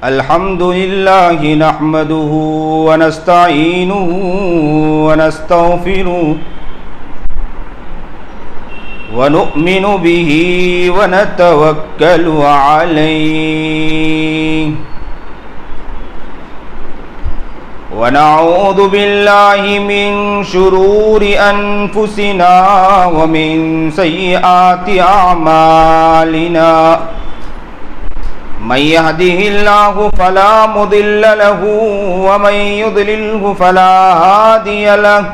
الحمد لله نحمده ونستعينه ونستغفره ونؤمن به ونتوكل عليه ونعوذ بالله من شرور أنفسنا ومن سيئات أعمالنا من يهده الله فلا مضل له ومن يضلله فلا هادي له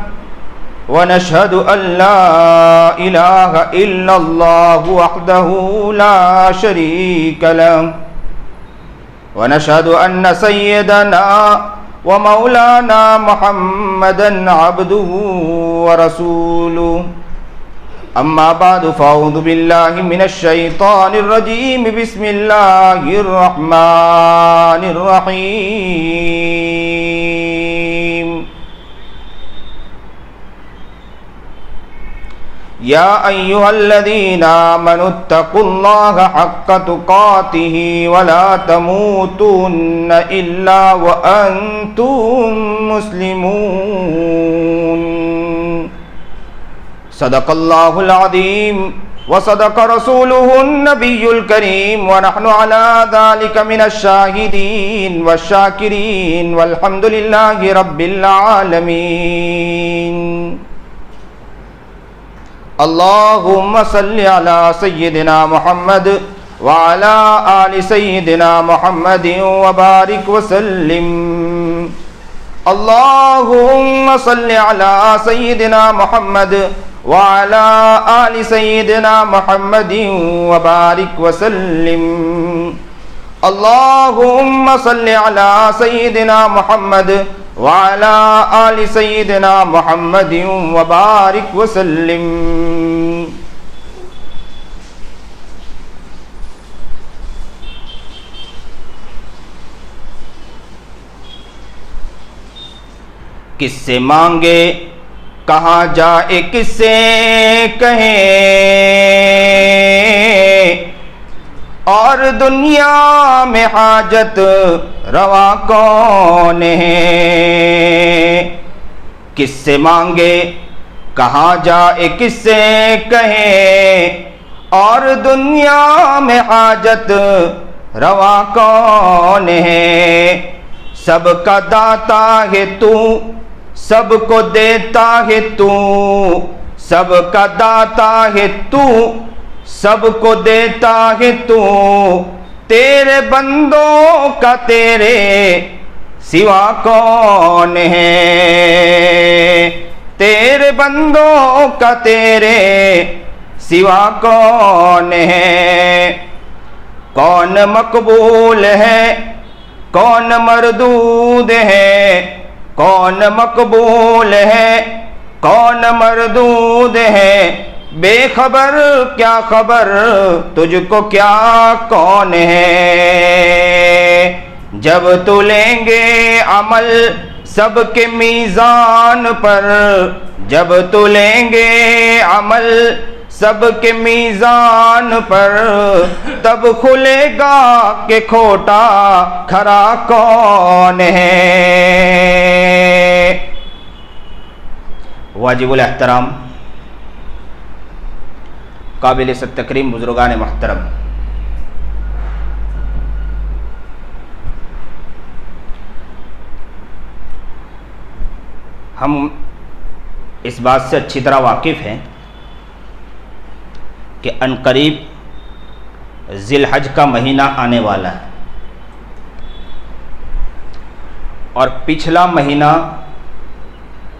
ونشهد أن لا إله إلا الله وحده لا شريك له ونشهد أن سيدنا ومولانا محمدا عبده ورسوله أما بعد فأعوذ بالله من الشيطان الرجيم بسم الله الرحمن الرحيم يا أيها الذين آمنوا اتقوا الله حق تقاته ولا تموتن إلا وأنتم مسلمون صدق الله العظيم وصدق رسوله النبي الكريم ونحن على ذلك من الشاهدين والشاكرين والحمد لله رب العالمين اللهم صل على سيدنا محمد وعلى آل سيدنا محمد وبارك وسلم اللهم صل على سيدنا محمد وعلى آل سيدنا محمد وبارك وسلم اللهم صل على سيدنا محمد وعلى آل سيدنا محمد وبارك وسلم کس سے مانگے کہاں جائے کس سے کہیں اور دنیا میں حاجت روا کون ہے کس سے مانگے کہاں جائے کس سے کہیں اور دنیا میں حاجت روا کون ہے سب کا داتا ہے تو سب کو دیتا ہے تو سب کا داتا ہے تو سب کو دیتا ہے تو تیرے بندوں کا تیرے سوا کون ہے تیرے بندوں کا تیرے سوا کون ہے کون مقبول ہے کون مردود ہے کون مقبول ہے کون مردود ہے بے خبر کیا خبر تجھ کو کیا کون ہے جب تو لیں گے عمل سب کے میزان پر جب تو لیں گے عمل سب کے میزان پر تب کھلے گا کہ کھوٹا کھرا کون ہے واجب الاحترام قابل تکریم بزرگان محترم ہم اس بات سے اچھی طرح واقف ہیں کہ عنقریب ذی الحج کا مہینہ آنے والا ہے اور پچھلا مہینہ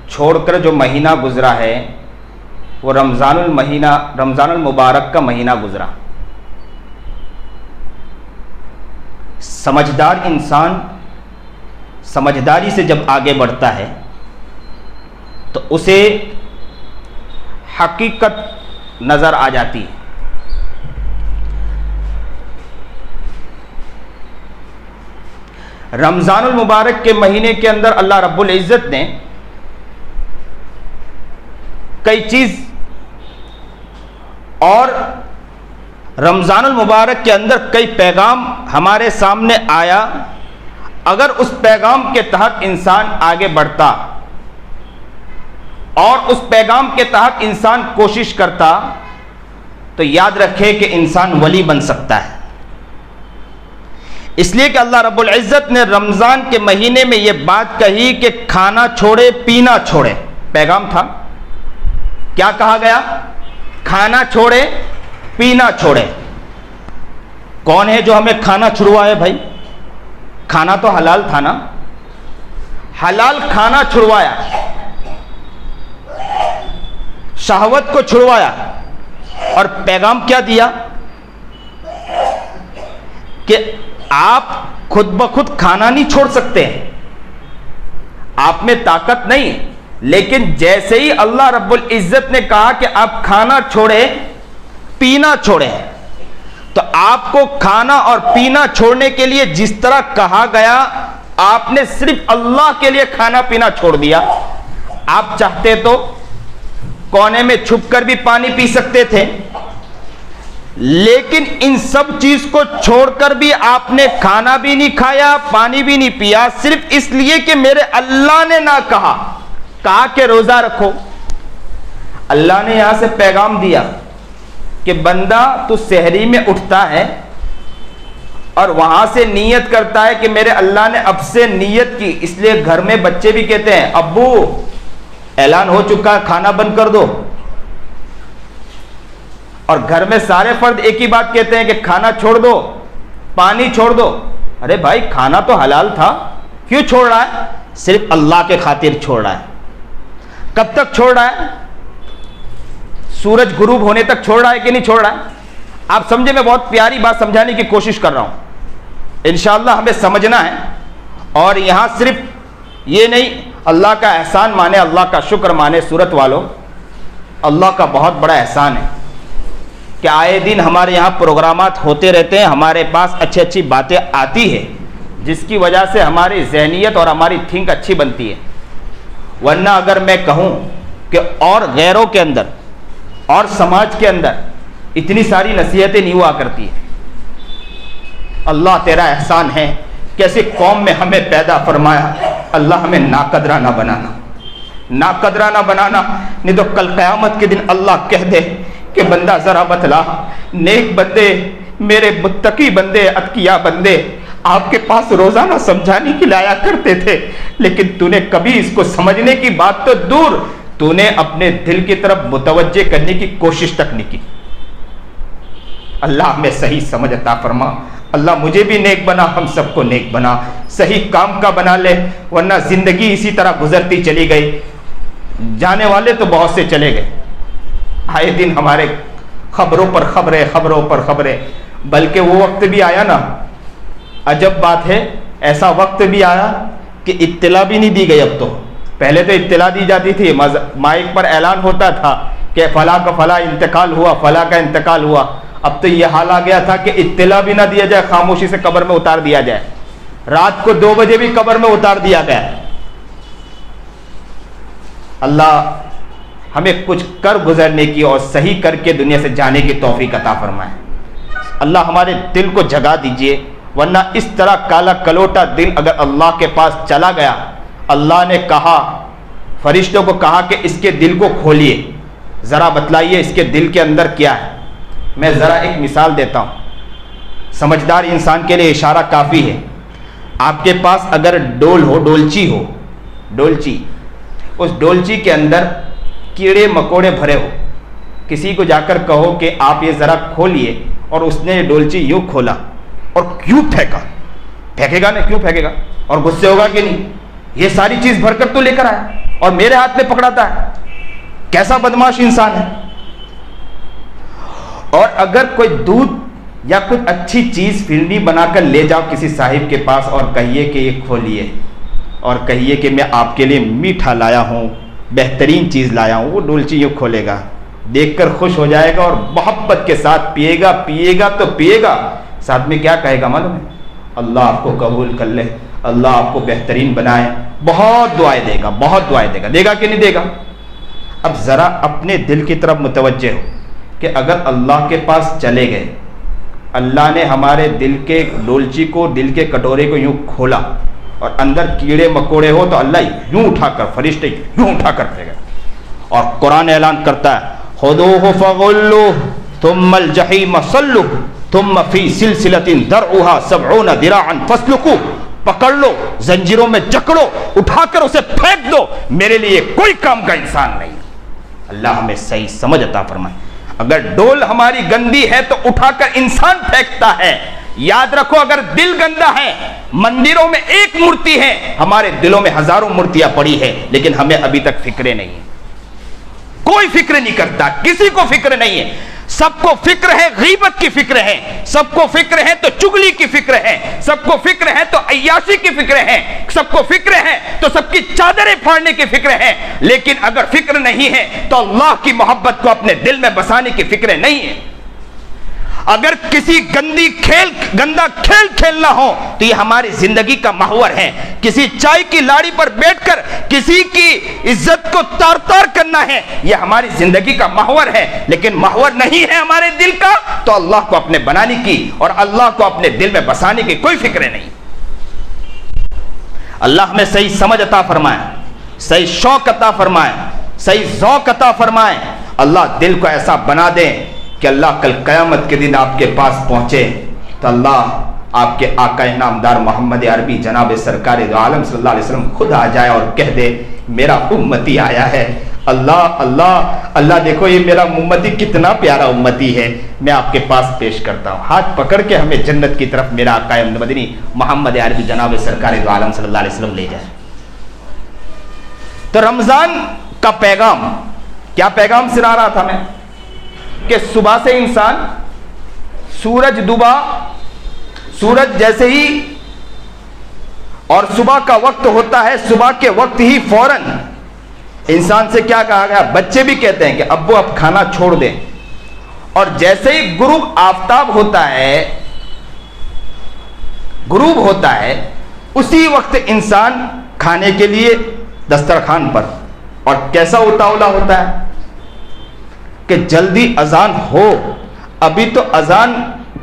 چھوڑ کر جو مہینہ گزرا ہے وہ رمضان المبارک کا مہینہ گزرا سمجھدار انسان سمجھداری سے جب آگے بڑھتا ہے تو اسے حقیقت نظر آ جاتی ہے رمضان المبارک کے مہینے کے اندر اللہ رب العزت نے کئی چیز اور رمضان المبارک کے اندر کئی پیغام ہمارے سامنے آیا. اگر اس پیغام کے تحت انسان آگے بڑھتا اور اس پیغام کے تحت انسان کوشش کرتا تو یاد رکھے کہ انسان ولی بن سکتا ہے. اس لیے کہ اللہ رب العزت نے رمضان کے مہینے میں یہ بات کہی کہ کھانا چھوڑے پینا چھوڑے. پیغام تھا, کیا کہا گیا؟ کھانا چھوڑے پینا چھوڑے. کون ہے جو ہمیں کھانا چھڑوائے بھائی؟ کھانا تو حلال تھا نا, حلال کھانا چھڑوایا, شہوت کو چھڑوایا. اور پیغام کیا دیا کہ آپ خود بخود کھانا نہیں چھوڑ سکتے, آپ میں طاقت نہیں, لیکن جیسے ہی اللہ رب العزت نے کہا کہ آپ کھانا چھوڑے پینا چھوڑے, تو آپ کو کھانا اور پینا چھوڑنے کے لیے جس طرح کہا گیا آپ نے صرف اللہ کے لیے کھانا پینا چھوڑ دیا. آپ چاہتے تو کونے میں چھپ کر بھی پانی پی سکتے تھے, لیکن ان سب چیز کو چھوڑ کر بھی آپ نے کھانا بھی نہیں کھایا پانی بھی نہیں پیا, صرف اس لیے کہ میرے اللہ نے نہ کہا کہ روزہ رکھو. اللہ نے یہاں سے پیغام دیا کہ بندہ تو سحری میں اٹھتا ہے اور وہاں سے نیت کرتا ہے کہ میرے اللہ نے اب سے نیت کی, اس لیے گھر میں بچے بھی کہتے ہیں ابو اعلان ہو چکا ہے کھانا بند کر دو, اور گھر میں سارے فرد ایک ہی بات کہتے ہیں کہ کھانا چھوڑ دو پانی چھوڑ دو. ارے بھائی کھانا تو حلال تھا, کیوں چھوڑ رہا ہے؟ صرف اللہ کے خاطر چھوڑ رہا ہے. کب تک چھوڑ رہا ہے؟ سورج غروب ہونے تک چھوڑ رہا ہے کہ نہیں چھوڑ رہا ہے؟ آپ سمجھے, میں بہت پیاری بات سمجھانے کی کوشش کر رہا ہوں, انشاءاللہ ہمیں سمجھنا ہے. اور یہاں صرف یہ نہیں, اللہ کا احسان مانے, اللہ کا شکر مانے. سورت والوں, اللہ کا بہت بڑا احسان ہے کہ آئے دن ہمارے یہاں پروگرامات ہوتے رہتے ہیں, ہمارے پاس اچھی اچھی باتیں آتی ہے جس کی وجہ سے ہماری ذہنیت اور ہماری تھنک اچھی بنتی ہے. ورنہ اگر میں کہوں کہ اور غیروں کے اندر اور سماج کے اندر اتنی ساری نصیحتیں نہیں ہوا کرتی ہیں. اللہ تیرا احسان ہے کیسے قوم میں ہمیں پیدا فرمایا. اللہ ہمیں ناقدرہ نہ بنانا, ناقدرہ نہ بنانا, نہیں تو کل قیامت کے دن اللہ کہہ دے کہ بندہ ذرا بتلا, نیک بندے میرے متقی بندے اتقیا بندے آپ کے پاس روزانہ سمجھانے کی لایا کرتے تھے, لیکن تو نے کبھی اس کو سمجھنے کی بات تو دور, تو نے اپنے دل کی طرف متوجہ کرنے کی کوشش تک نہیں کی. اللہ ہمیں صحیح سمجھ عطا فرما. اللہ مجھے بھی نیک بنا, ہم سب کو نیک بنا, صحیح کام کا بنا لے, ورنہ زندگی اسی طرح گزرتی چلی گئی. جانے والے تو بہت سے چلے گئے, آئے دن ہمارے خبروں پر خبریں, خبروں پر خبریں. بلکہ وہ وقت بھی آیا نا, عجب بات ہے, ایسا وقت بھی آیا کہ اطلاع بھی نہیں دی گئی. اب تو پہلے تو اطلاع دی جاتی تھی, مائک پر اعلان ہوتا تھا کہ فلاں کا فلاں انتقال ہوا, فلاں کا انتقال ہوا. اب تو یہ حال آ گیا تھا کہ اطلاع بھی نہ دیا جائے, خاموشی سے قبر میں اتار دیا جائے. رات کو 2 بجے بھی قبر میں اتار دیا گیا. اللہ ہمیں کچھ کر گزرنے کی اور صحیح کر کے دنیا سے جانے کی توفیق عطا فرمائے. اللہ ہمارے دل کو جگا دیجئے, ورنہ اس طرح کالا کلوٹا دل اگر اللہ کے پاس چلا گیا, اللہ نے کہا, فرشتوں کو کہا کہ اس کے دل کو کھولیے, ذرا بتلائیے اس کے دل کے اندر کیا ہے. میں ذرا ایک مثال دیتا ہوں, سمجھدار انسان کے لیے اشارہ کافی ہے. آپ کے پاس اگر ڈول ہو, ڈولچی ہو, ڈولچی, اس ڈولچی کے اندر کیڑے مکوڑے بھرے ہو, کسی کو جا کر کہو کہ آپ یہ ذرا کھولیے, اور اس نے ڈولچی یوں کھولا اور کیوں پھینکا, پھینکے گا نا, کیوں پھینکے گا, اور غصے ہوگا کہ نہیں, یہ ساری چیز بھر کر تو لے کر آیا اور میرے ہاتھ میں پکڑاتا ہے, کیسا بدماش انسان ہے. اور اگر کوئی دودھ یا کچھ اچھی چیز فرنی بنا کر لے جاؤ کسی صاحب کے پاس اور کہیے کہ یہ کھولیے, اور کہیے کہ میں آپ کے لیے میٹھا لایا ہوں, بہترین چیز لایا ہوں, وہ ڈولچی یوں کھولے گا, دیکھ کر خوش ہو جائے گا اور محبت کے ساتھ پیے گا, پیے گا تو پیے گا, ساتھ میں کیا کہے گا معلوم ہے, اللہ آپ کو قبول کر لے, اللہ آپ کو بہترین بنائے. بہت دعائیں دے گا, بہت دعائیں دے گا, دے گا کہ نہیں دے گا. اب ذرا اپنے دل کی طرف متوجہ ہو, کہ اگر اللہ کے پاس چلے گئے, اللہ نے ہمارے دل کے ڈولچی کو, دل کے کٹورے کو یوں کھولا اور اندر کیڑے مکوڑے ہو تو اللہ یوں اٹھا کر, فرشتے یوں اٹھا کر پھینکے. اور قرآن اعلان کرتا ہے خذوہ فغلوہ ثم الجحیم صلوہ ثم فی سلسلۃ ذرعها 70 ذراعا فاسلکوہ, پکڑ لو, زنجیروں میں جکڑو, اٹھا کر اسے پھینک دو, میرے لیے کوئی کام کا انسان نہیں. اللہ ہمیں صحیح سمجھ عطا فرمائے. اگر ڈول ہماری گندی ہے تو اٹھا کر انسان پھینکتا ہے. یاد رکھو اگر دل گندا ہے, مندروں میں ایک مورتی ہے, ہمارے دلوں میں ہزاروں مورتیاں پڑی ہے, لیکن ہمیں ابھی تک فکرے نہیں ہے. کوئی فکر نہیں کرتا, کسی کو فکر نہیں ہے. سب کو فکر ہے غیبت کی فکر ہے, سب کو فکر ہے تو چگلی کی فکر ہے, سب کو فکر ہے تو عیاشی کی فکر ہے, سب کو فکر ہے تو سب کی چادریں پھاڑنے کی فکر ہے. لیکن اگر فکر نہیں ہے تو اللہ کی محبت کو اپنے دل میں بسانے کی فکر نہیں ہے. اگر کسی گندا کھیل کھیلنا ہو تو یہ ہماری زندگی کا محور ہے. کسی چائے کی لاڑی پر بیٹھ کر کسی کی عزت کو تار تار کرنا ہے, یہ ہماری زندگی کا محور ہے. لیکن محور نہیں ہے ہمارے دل کا تو اللہ کو اپنے بنانے کی اور اللہ کو اپنے دل میں بسانے کی کوئی فکر نہیں. اللہ ہمیں صحیح سمجھ عطا فرمائے, صحیح شوق عطا فرمائے, صحیح ذوق عطا فرمائے. اللہ دل کو ایسا بنا دے کہ اللہ کل قیامت کے دن آپ کے پاس پہنچے تو اللہ آپ کے آقا نامدار محمد عربی جناب سرکار دو عالم صلی اللہ علیہ وسلم خود آ جائے اور کہہ دے میرا امتی آیا ہے. اللہ اللہ اللہ دیکھو یہ میرا امتی کتنا پیارا امتی ہے, میں آپ کے پاس پیش کرتا ہوں. ہاتھ پکڑ کے ہمیں جنت کی طرف میرا آقا مدنی محمد عربی جناب سرکار دو عالم صلی اللہ علیہ وسلم لے جائے. تو رمضان کا پیغام, کیا پیغام سنا رہا تھا میں کہ صبح سے انسان سورج ڈوبا, سورج جیسے ہی اور صبح کا وقت ہوتا ہے, صبح کے وقت ہی فوراً انسان سے کیا کہا گیا, بچے بھی کہتے ہیں کہ ابو اب کھانا چھوڑ دیں. اور جیسے ہی غروب آفتاب ہوتا ہے, غروب ہوتا ہے, اسی وقت انسان کھانے کے لیے دسترخوان پر. اور کیسا اتاولا ہوتا ہے کہ جلدی اذان ہو, ابھی تو اذان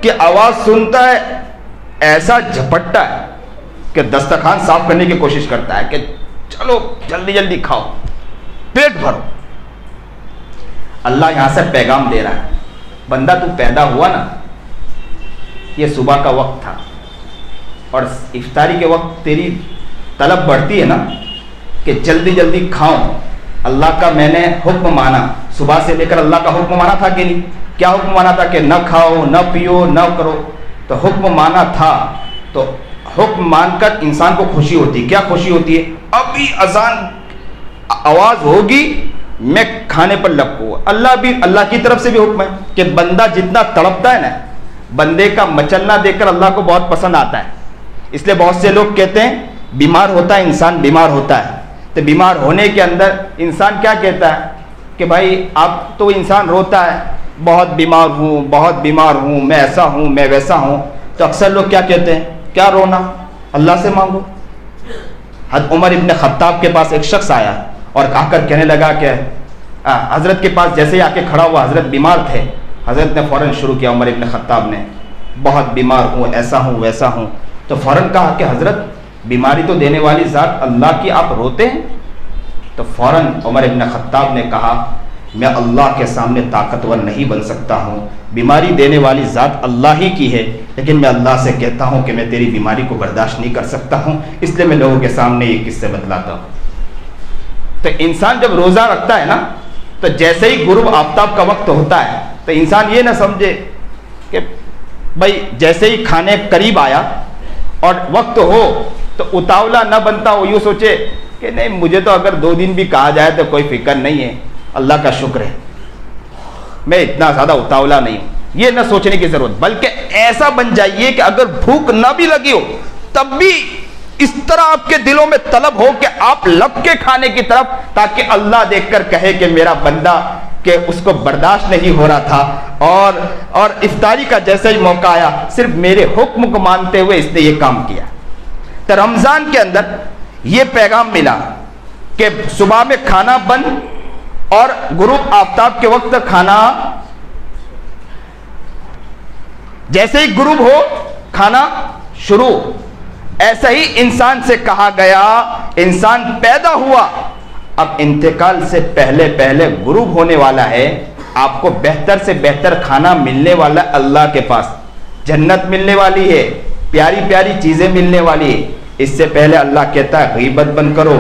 کی آواز سنتا ہے ایسا جھپٹتا ہے کہ دسترخوان صاف کرنے کی کوشش کرتا ہے کہ چلو جلدی جلدی کھاؤ, پیٹ بھرو. اللہ یہاں سے پیغام دے رہا ہے, بندہ تو پیدا ہوا نا, یہ صبح کا وقت تھا اور افطاری کے وقت تیری طلب بڑھتی ہے نا کہ جلدی جلدی کھاؤں. اللہ کا میں نے حکم مانا, صبح سے لے کر اللہ کا حکم مانا تھا کہ نہیں؟ کیا حکم مانا تھا کہ نہ کھاؤ, نہ پیو, نہ کرو. تو حکم مانا تھا, تو حکم مان کر انسان کو خوشی ہوتی ہے. کیا خوشی ہوتی ہے؟ ابھی اذان آواز ہوگی میں کھانے پر لپکوں. اللہ کی طرف سے بھی حکم ہے کہ بندہ جتنا تڑپتا ہے نا, بندے کا مچلنا دیکھ کر اللہ کو بہت پسند آتا ہے. اس لیے بہت سے لوگ کہتے ہیں بیمار ہوتا ہے انسان, بیمار ہوتا ہے تو بیمار ہونے کے اندر انسان کیا کہتا ہے کہ بھائی اب تو انسان روتا ہے, بہت بیمار ہوں, بہت بیمار ہوں, میں ایسا ہوں, میں ویسا ہوں. تو اکثر لوگ کیا کہتے ہیں, کیا رونا, اللہ سے مانگو. حضرت عمر ابن خطاب کے پاس ایک شخص آیا اور آ کر کہنے لگا کہ حضرت کے پاس جیسے ہی آ کے کھڑا ہوا, حضرت بیمار تھے. حضرت نے فوراً شروع کیا, عمر ابن خطاب نے, بہت بیمار ہوں, ایسا ہوں, ویسا ہوں. تو فوراً کہا کہ حضرت بیماری تو دینے والی ذات اللہ کی, آپ روتے ہیں؟ تو فوراً عمر ابن خطاب نے کہا میں اللہ کے سامنے طاقتور نہیں بن سکتا ہوں, بیماری دینے والی ذات اللہ ہی کی ہے, لیکن میں اللہ سے کہتا ہوں کہ میں تیری بیماری کو برداشت نہیں کر سکتا ہوں, اس لیے میں لوگوں کے سامنے یہ قصے بتلاتا ہوں. تو انسان جب روزہ رکھتا ہے نا, تو جیسے ہی غروب آفتاب کا وقت ہوتا ہے تو انسان یہ نہ سمجھے کہ بھائی جیسے ہی کھانے قریب آیا اور وقت ہو تو اتاولا نہ بنتا ہو, یوں سوچے کہ نہیں مجھے تو اگر 2 دن بھی کہا جائے تو کوئی فکر نہیں ہے, اللہ کا شکر ہے, میں اتنا زیادہ اتاولا نہیں ہوں. یہ نہ سوچنے کی ضرورت, بلکہ ایسا بن جائیے کہ اگر بھوک نہ بھی لگی ہو تب بھی اس طرح آپ کے دلوں میں طلب ہو کہ آپ لپ کے کھانے کی طرف, تاکہ اللہ دیکھ کر کہے کہ میرا بندہ کہ اس کو برداشت نہیں ہو رہا تھا اور افطاری کا جیسا ہی موقع آیا صرف میرے حکم کو مانتے ہوئے اس نے یہ کام کیا. تو رمضان کے اندر یہ پیغام ملا کہ صبح میں کھانا بند اور غروب آفتاب کے وقت کھانا جیسے ہی غروب ہو کھانا شروع. ایسا ہی انسان سے کہا گیا, انسان پیدا ہوا, اب انتقال سے پہلے پہلے غروب ہونے والا ہے. آپ کو بہتر سے بہتر کھانا ملنے والا اللہ کے پاس, جنت ملنے والی ہے, پیاری پیاری چیزیں ملنے والی ہے. اس سے پہلے اللہ کہتا ہے غیبت بند کرو,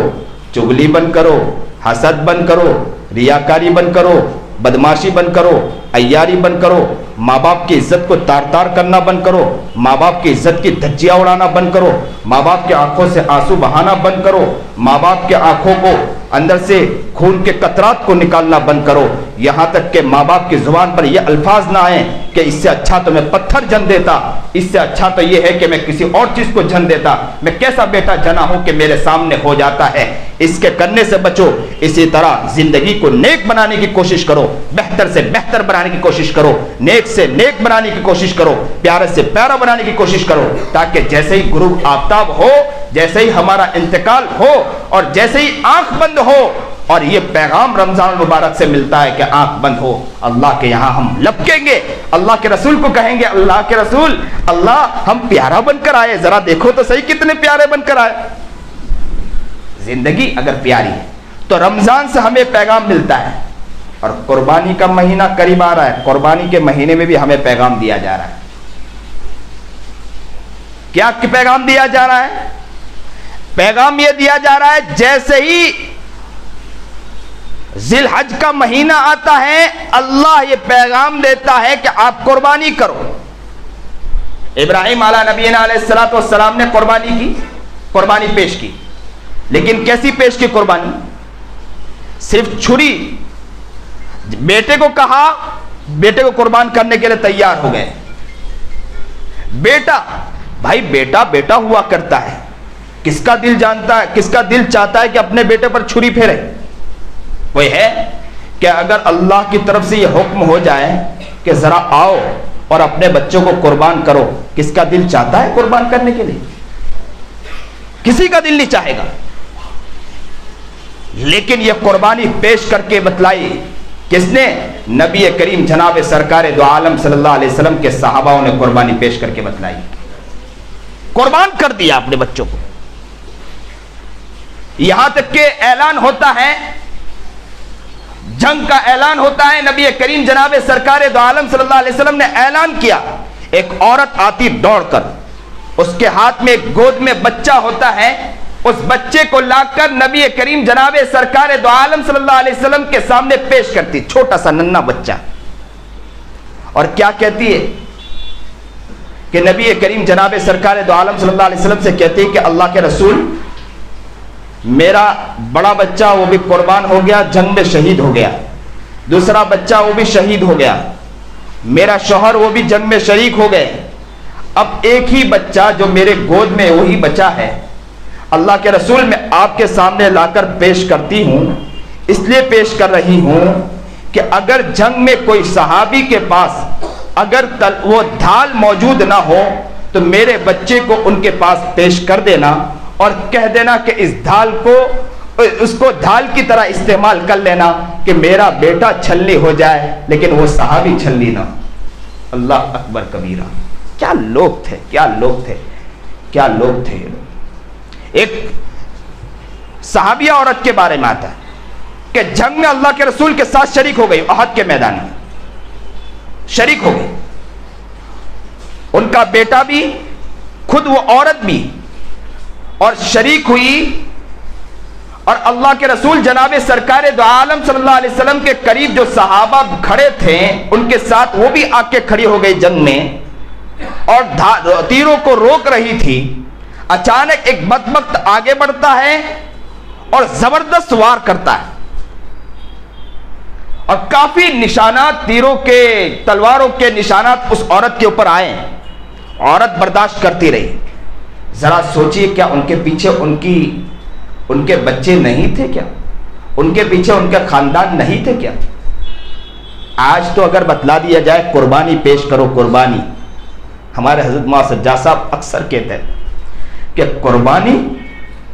چغلی بند کرو, حسد بند کرو, ریاکاری بند کرو, بدماشی بند کرو, عیاری بند کرو, ماں باپ کی عزت کو تار تار کرنا بند کرو, ماں باپ کی عزت کی دھجیاں اڑانا بند کرو, ماں باپ کی آنکھوں سے آنسو بہانا بند کرو, ماں باپ کے آنکھوں کو اندر سے خون کے قطرات کو نکالنا بند کرو, یہاں تک کہ ماں باپ کی زبان پر یہ الفاظ نہ آئیں کہ اس سے اچھا تو میں پتھر جن دیتا, اس سے اچھا تو یہ ہے کہ میں کسی اور چیز کو جن دیتا, میں کیسا بیٹا جنا ہوں کہ میرے سامنے ہو جاتا ہے. اس کے کرنے سے بچو. اسی طرح زندگی کو نیک بنانے کی کوشش کرو, بہتر سے بہتر بنانے کی کوشش کرو, نیک سے نیک بنانے کی کوشش کرو, پیارے سے پیارا بنانے کی کوشش کرو, تاکہ جیسے ہی غروب آفتاب ہو, جیسے ہی ہمارا انتقال ہو, اور جیسے ہی آنکھ بند ہو, اور یہ پیغام رمضان المبارک سے ملتا ہے کہ آنکھ بند ہو, اللہ کے یہاں ہم لپکیں گے, اللہ کے رسول کو کہیں گے اللہ کے رسول, اللہ ہم پیارا بن کر آئے, ذرا دیکھو تو صحیح کتنے پیارے بن کر آئے. زندگی اگر پیاری ہے تو رمضان سے ہمیں پیغام ملتا ہے. اور قربانی کا مہینہ قریب آ رہا ہے, قربانی کے مہینے میں بھی ہمیں پیغام دیا جا رہا ہے. کیا پیغام دیا جا رہا ہے؟ پیغام یہ دیا جا رہا ہے جیسے ہی ذی الحج کا مہینہ آتا ہے اللہ یہ پیغام دیتا ہے کہ آپ قربانی کرو. ابراہیم علیہ نبینا علیہ الصلوۃ والسلام نے قربانی پیش کی, لیکن کیسی پیش کی قربانی؟ صرف چھری, بیٹے کو کہا, بیٹے کو قربان کرنے کے لیے تیار ہو گئے. بیٹا, بھائی بیٹا بیٹا ہوا کرتا ہے, کس کا دل جانتا ہے, کس کا دل چاہتا ہے کہ اپنے بیٹے پر چھری پھیرے؟ کوئی ہے کہ اگر اللہ کی طرف سے یہ حکم ہو جائے کہ ذرا آؤ اور اپنے بچوں کو قربان کرو, کس کا دل چاہتا ہے قربان کرنے کے لیے؟ کسی کا دل نہیں چاہے گا. لیکن یہ قربانی پیش کر کے بتلائی کس نے؟ نبی کریم جناب سرکار دو عالم صلی اللہ علیہ وسلم کے صحابہ نے قربانی پیش کر کے بتلائی. قربان کر دیا اپنے بچوں کو. یہاں تک کہ اعلان ہوتا ہے, جنگ کا اعلان ہوتا ہے, نبی کریم جناب سرکار دو عالم صلی اللہ علیہ وسلم نے اعلان کیا. ایک عورت آتی دوڑ کر, اس کے ہاتھ میں ایک گود میں بچہ ہوتا ہے, اس بچے کو لا کر نبی کریم جناب سرکار دو عالم صلی اللہ علیہ وسلم کے سامنے پیش کرتی, چھوٹا سا ننھا بچہ, اور کیا کہتی ہے کہ نبی کریم جناب سرکار دو عالم صلی اللہ علیہ وسلم سے کہتی ہے کہ اللہ کے رسول, میرا بڑا بچہ وہ بھی قربان ہو گیا, جنگ میں شہید ہو گیا, دوسرا بچہ وہ بھی شہید ہو گیا, میرا شوہر وہ بھی جنگ میں شریک ہو گئے, اب ایک ہی بچہ جو میرے گود میں وہی بچہ ہے. اللہ کے رسول میں آپ کے سامنے لا کر پیش کرتی ہوں, اس لیے پیش کر رہی ہوں کہ اگر جنگ میں کوئی صحابی کے پاس اگر وہ ڈھال موجود نہ ہو تو میرے بچے کو ان کے پاس پیش کر دینا, اور کہہ دینا کہ اس ڈھال کو, اس کو ڈھال کی طرح استعمال کر لینا کہ میرا بیٹا چھلنی ہو جائے لیکن وہ صحابی چھلنی نہ. اللہ اکبر کبیرہ. کیا لوگ تھے, کیا لوگ تھے, کیا لوگ تھے. ایک صحابیہ عورت کے بارے میں آتا ہے کہ جنگ میں اللہ کے رسول کے ساتھ شریک ہو گئی, احد کے میدان میں شریک ہو گئی, ان کا بیٹا بھی, خود وہ عورت بھی, اور شریک ہوئی, اور اللہ کے رسول جناب سرکار دو عالم صلی اللہ علیہ وسلم کے قریب جو صحابہ کھڑے تھے ان کے ساتھ وہ بھی آ کے کھڑی ہو گئی جنگ میں, اور تیروں کو روک رہی تھی. اچانک ایک بدبخت آگے بڑھتا ہے اور زبردست وار کرتا ہے, اور کافی نشانات, تیروں کے, تلواروں کے نشانات اس عورت کے اوپر آئے. عورت برداشت کرتی رہی. ذرا سوچئے, کیا ان کے پیچھے ان کے بچے نہیں تھے کیا؟ ان کے پیچھے ان کا خاندان نہیں تھے کیا؟ آج تو اگر بتلا دیا جائے قربانی پیش کرو, قربانی, ہمارے حضرت مولانا سجاد صاحب اکثر کہتے ہیں کہ قربانی,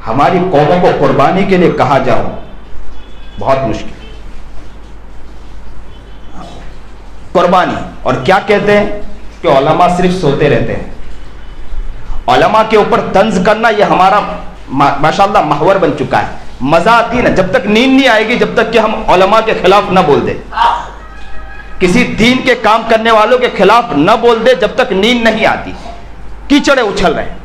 ہماری قوموں کو قربانی کے لیے کہا جاؤ بہت مشکل. قربانی, اور کیا کہتے ہیں کہ علماء صرف سوتے رہتے ہیں. علماء کے اوپر طنز کرنا یہ ہمارا ماشاءاللہ محور بن چکا ہے. مزہ آتی ہے نا جب تک نیند نہیں آئے گی, جب تک کہ ہم علماء کے خلاف نہ بول دیں, کسی دین کے کام کرنے والوں کے خلاف نہ بول دے, جب تک نیند نہیں آتی. کیچڑے اچھل رہے ہیں,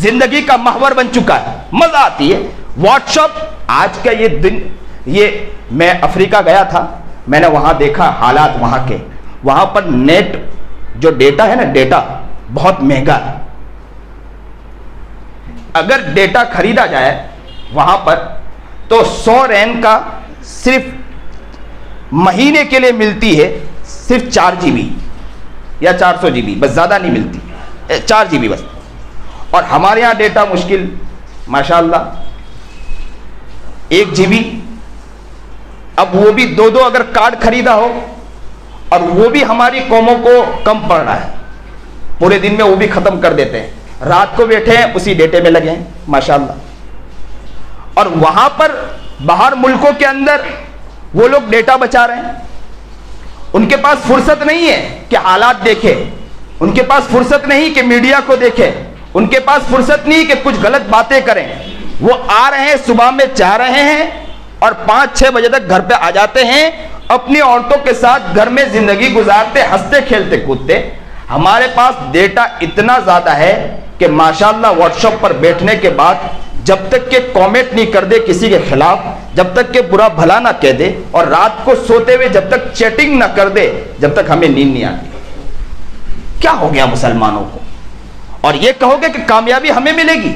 زندگی کا محور بن چکا ہے, مزہ آتی ہے. واٹس ایپ آج کا یہ دن, یہ میں افریقہ گیا تھا, میں نے وہاں دیکھا حالات وہاں کے. وہاں پر نیٹ جو ڈیٹا ہے نا, ڈیٹا بہت مہنگا ہے. اگر ڈیٹا خریدا جائے وہاں پر تو 100 رین کا صرف مہینے کے لیے ملتی ہے صرف 4 GB یا 400 GB, بس زیادہ نہیں ملتی, 4 GB بس. اور ہمارے یہاں ڈیٹا مشکل ماشاءاللہ 1 GB. اب وہ بھی 2 اگر کارڈ خریدا ہو, اور وہ بھی ہماری قوموں کو کم پڑ رہا ہے. پورے دن میں وہ بھی ختم کر دیتے ہیں, رات کو بیٹھے ہیں اسی ڈیٹے میں لگے ہیں ماشاءاللہ. اور وہاں پر باہر ملکوں کے اندر وہ لوگ ڈیٹا بچا رہے ہیں. ان کے پاس فرصت نہیں ہے کہ حالات دیکھے, ان کے پاس فرصت نہیں کہ میڈیا کو دیکھے, ان کے پاس فرصت نہیں کہ کچھ غلط باتیں کریں. وہ آ رہے ہیں, صبح میں جا رہے ہیں اور 5-6 بجے تک گھر پہ آ جاتے ہیں, اپنی عورتوں کے ساتھ گھر میں زندگی گزارتے, ہنستے کھیلتے کودتے. ہمارے پاس ڈیٹا اتنا زیادہ ہے کہ ماشاءاللہ واٹس ایپ پر بیٹھنے کے بعد جب تک کہ کامنٹ نہیں کر دے کسی کے خلاف, جب تک کہ برا بھلا نہ کہہ دے, اور رات کو سوتے ہوئے جب تک چیٹنگ نہ کر دے, جب تک ہمیں نیند نہیں آتی. کیا ہو گیا مسلمانوں کو؟ اور یہ کہو گے کہ کامیابی ہمیں ملے گی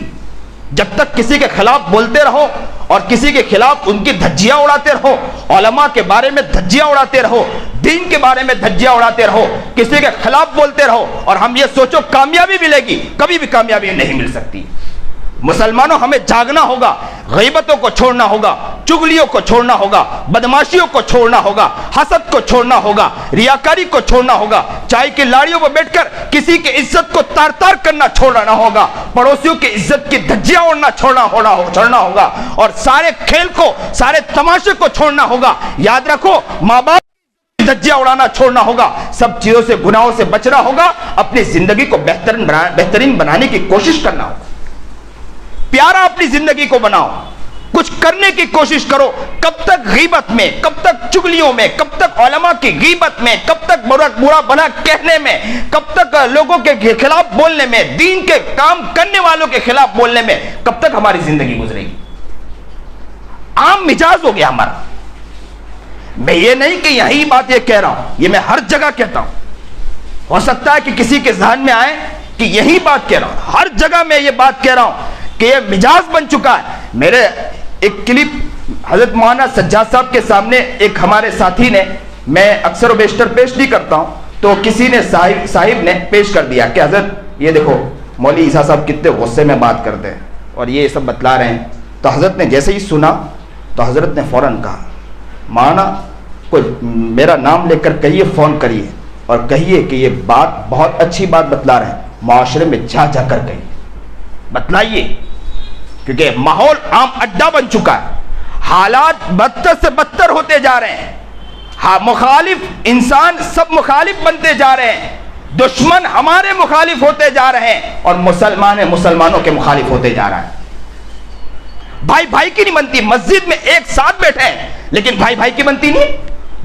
جب تک کسی کے خلاف بولتے رہو اور کسی کے خلاف ان کی دھجیاں اڑاتے رہو, علماء کے بارے میں دھجیاں اڑاتے رہو, دین کے بارے میں دھجیاں اڑاتے رہو, کسی کے خلاف بولتے رہو, اور ہم یہ سوچو کامیابی ملے گی. کبھی بھی کامیابی نہیں مل سکتی. مسلمانوں ہمیں جاگنا ہوگا, غیبتوں کو چھوڑنا ہوگا, چغلیوں کو چھوڑنا ہوگا, بدماشیوں کو چھوڑنا ہوگا, حسد کو چھوڑنا ہوگا, ریاکاری کو چھوڑنا ہوگا, چائے کی لاڑیوں پر بیٹھ کر کسی کی عزت کو تار تار کرنا چھوڑنا ہوگا, پڑوسیوں کی عزت کی دھجیاں اڑنا چھوڑنا ہوگا, اور سارے کھیل کو, سارے تماشے کو چھوڑنا ہوگا. یاد رکھو, ماں باپ دھجیاں اڑانا چھوڑنا ہوگا, سب چیزوں سے, گناہوں سے بچنا ہوگا, اپنی زندگی کو بہترین بنانے کی کوشش کرنا ہوگا. پیارا اپنی زندگی کو بناؤ, کچھ کرنے کی کوشش کرو. کب تک غیبت میں, کب تک چگلیوں میں, کب تک علماء کی غیبت میں, کب تک برا بھلا کہنے میں, کب تک لوگوں کے خلاف بولنے میں, دین کے کام کرنے والوں کے خلاف بولنے میں, کب تک ہماری زندگی گزرے گی؟ عام مزاج ہو گیا ہمارا. میں یہ نہیں کہ یہی بات یہ کہہ رہا ہوں, یہ میں ہر جگہ کہتا ہوں. ہو سکتا ہے کہ کسی کے ذہن میں آئے کہ یہی بات کہہ رہا ہوں, ہر جگہ میں یہ بات کہہ رہا ہوں کہ یہ مزاج بن چکا ہے. میرے ایک کلپ حضرت مولانا سجاد صاحب کے سامنے ایک ہمارے ساتھی نے, میں اکثر و بیشتر پیش نہیں کرتا ہوں, تو کسی نے صاحب نے پیش کر دیا کہ حضرت یہ دیکھو مولوی عیسیٰ صاحب کتنے غصے میں بات کرتے ہیں اور یہ سب بتلا رہے ہیں. تو حضرت نے جیسے ہی سنا تو حضرت نے فوراً کہا, مولانا کوئی میرا نام لے کر کہیے, فون کریے اور کہیے کہ یہ بات بہت اچھی بات بتلا رہے ہیں, معاشرے میں جا جا کر کہیے, بتلائیے, کیونکہ ماحول عام اڈا بن چکا ہے. حالات بدتر سے بدتر ہوتے جا رہے ہیں. مخالف انسان سب مخالف بنتے جا رہے ہیں, دشمن ہمارے مخالف ہوتے جا رہے ہیں, اور مسلمانوں کے مخالف ہوتے جا رہا ہے. بھائی بھائی کی نہیں بنتی, مسجد میں ایک ساتھ بیٹھے ہیں لیکن بھائی بھائی کی بنتی نہیں.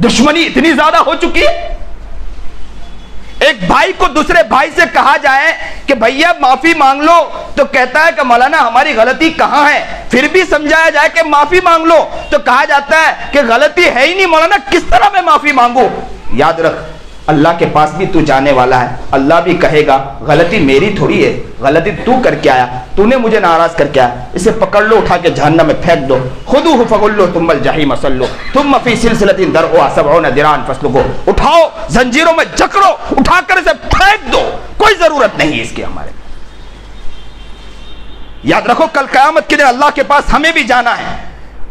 دشمنی اتنی زیادہ ہو چکی ہے. ایک بھائی کو دوسرے بھائی سے کہا جائے کہ بھیا معافی مانگ لو تو کہتا ہے کہ مولانا ہماری غلطی کہاں ہے. پھر بھی سمجھایا جائے کہ معافی مانگ لو تو کہا جاتا ہے کہ غلطی ہے ہی نہیں مولانا, کس طرح میں معافی مانگوں. یاد رکھ, اللہ کے پاس بھی تو جانے والا ہے, اللہ بھی کہے گا غلطی میری تھوڑی ہے, غلطی تو کر کے آیا, تو نے مجھے ناراض کر کے آیا, اسے پکڑ لو, اٹھا کے جہنم میں پھینک دو. خذوہ فغلوہ ثم الجحیم صلوہ ثم فی سلسلۃ ذرعها 70 ذراعا فاسلکوہ. اٹھاؤ, زنجیروں میں جکڑو, اٹھا کر اسے پھینک دو, کوئی ضرورت نہیں ہے اس کی ہمارے. یاد رکھو کل قیامت کے دن اللہ کے پاس ہمیں بھی جانا ہے.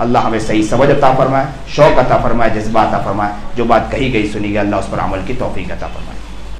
اللہ ہمیں صحیح سمجھ عطا فرمائے، شوق عطا فرمائے، جذبہ عطا فرمائے، جو بات کہی گئی سنی گئی اللہ اس پر عمل کی توفیق عطا فرمائے۔